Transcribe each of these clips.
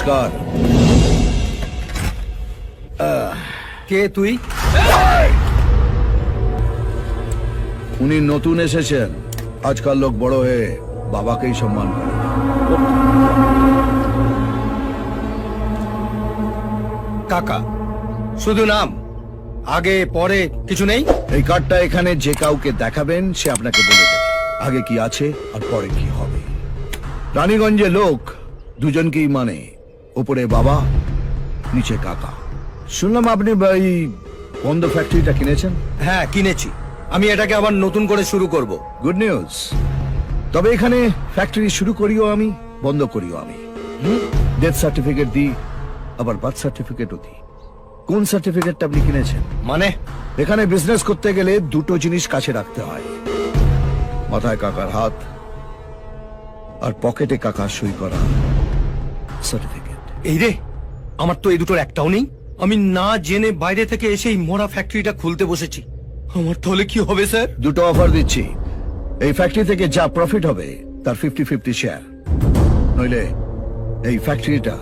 নমস্কার। কে তুই? উনি নতুন এসেছেন। আজকাল লোক বড় হয়ে বাবাকেই সম্মান করে। কাকা, শুধু নাম, আগে পরে কিছু নেই? এই কার্ডটা এখানে যে কাউকে দেখাবেন সে আপনাকে বলে দেবে আগে কি আছে আর পরে কি হবে। রানীগঞ্জে লোক দুজনকেই মানে, উপরে বাবা, নিচে কাকা। শুনলাম আপনি এই বন্ধ ফ্যাক্টরিটা কিনেছেন? হ্যাঁ, কিনেছি। আমি এটাকে আবার নতুন করে শুরু করব। Good news. তবে এখানে ফ্যাক্টরি শুরু করিও আমি, বন্ধ করিও আমি। ডেথ সার্টিফিকেট দিই, আবার বার্থ সার্টিফিকেটও দিই। কোন সার্টিফিকেটটা আপনি কিনেছেন? মানে? এখানে বিজনেস করতে গেলে দুটো জিনিস কাছে রাখতে হয়, মাথায় কাকার হাত আর পকেটে কাকার সই করা সার্টিফিকেট। এই রে, আমার তো এই দুটোর একটাও নেই। আমি না জেনে বাইরে থেকে এসে এই মোড়া ফ্যাক্টরিটা খুলতে বসেছি। আমার তাহলে কি হবে স্যার? দুটো অফার দিচ্ছি। এই ফ্যাক্টরি থেকে যা প্রফিট হবে তার 50-50 শেয়ার, নইলে এই ফ্যাক্টরিটা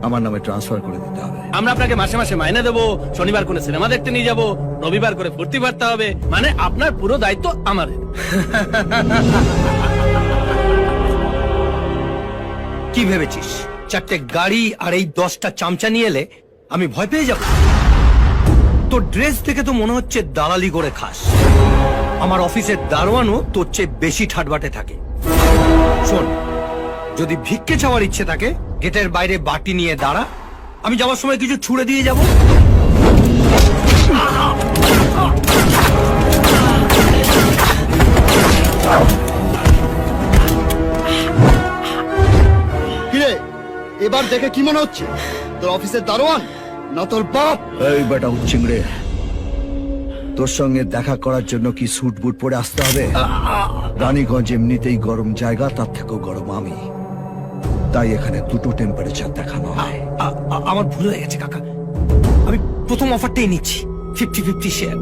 আমার নামে ট্রান্সফার করে দিতে হবে। আমরা আপনাকে মাসে মাসে মাইনে দেবো, শনিবার করে সিনেমা দেখতে নিয়ে যাবো, রবিবার করে ফুর্তি পারতে হবে, মানে আপনার পুরো দায়িত্ব আমাদের। কি ভেবেছিস, 4টে গাড়ি আর এই 10টা চামচা নিয়ে এলে আমি ভয় পেয়ে যাব? তোর ড্রেস থেকে তো মনে হচ্ছে দালালি করে খাস। আমার অফিসের দারোয়ানও তোর চেয়ে বেশি ঠাটবাটে থাকে। শোন, যদি ভিক্ষে চাওয়ার ইচ্ছে থাকে গেটের বাইরে বাটি নিয়ে দাঁড়া, আমি যাওয়ার সময় কিছু ছুঁড়ে দিয়ে যাব। কিরে, এবার দেখে কি মনে হচ্ছে? তোর অফিসের দারোয়ান না তোর বাপ? এই বেটা উচ্চিংড়ে, তোর সঙ্গে দেখা করার জন্য কি স্যুট বুট পরে আসতে হবে? রানীগঞ্জ এমনিতেই গরম জায়গা, তার থেকেও গরম আমি, তাই এখানে দুটো টেম্পারেচার দেখানো হয়। আমার ভুল হয়ে গেছে কাকা, আমি প্রথম অফারটাই নিচ্ছি, 50-50 শেয়ার।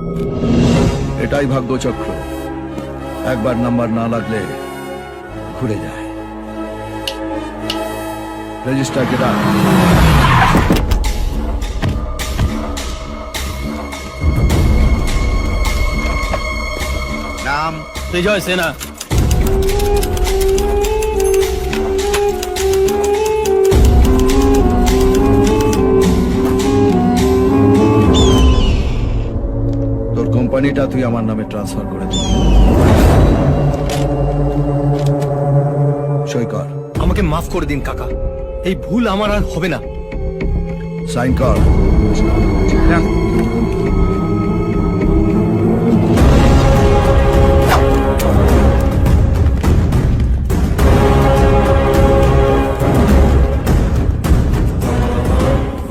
এটাই ভাগ্যচক্র, একবার নাম্বার না লাগলে ঘুরে যায়। রেজিস্টার কেটা? নাম বিজয় সেনা। তোর কোম্পানিটা তুই আমার নামে ট্রান্সফার করে দিবি। সই কর। আমাকে মাফ করে দিন কাকা, এই ভুল আমার আর হবে না। সাইন কর।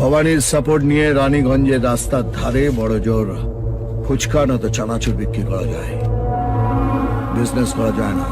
ভবানীর সাপোর্ট নিয়ে রানীগঞ্জের রাস্তার ধারে বড় জোর ফুচকা না তো চানাচুর বিক্রি করা যায়, বিজনেস করা যায় না।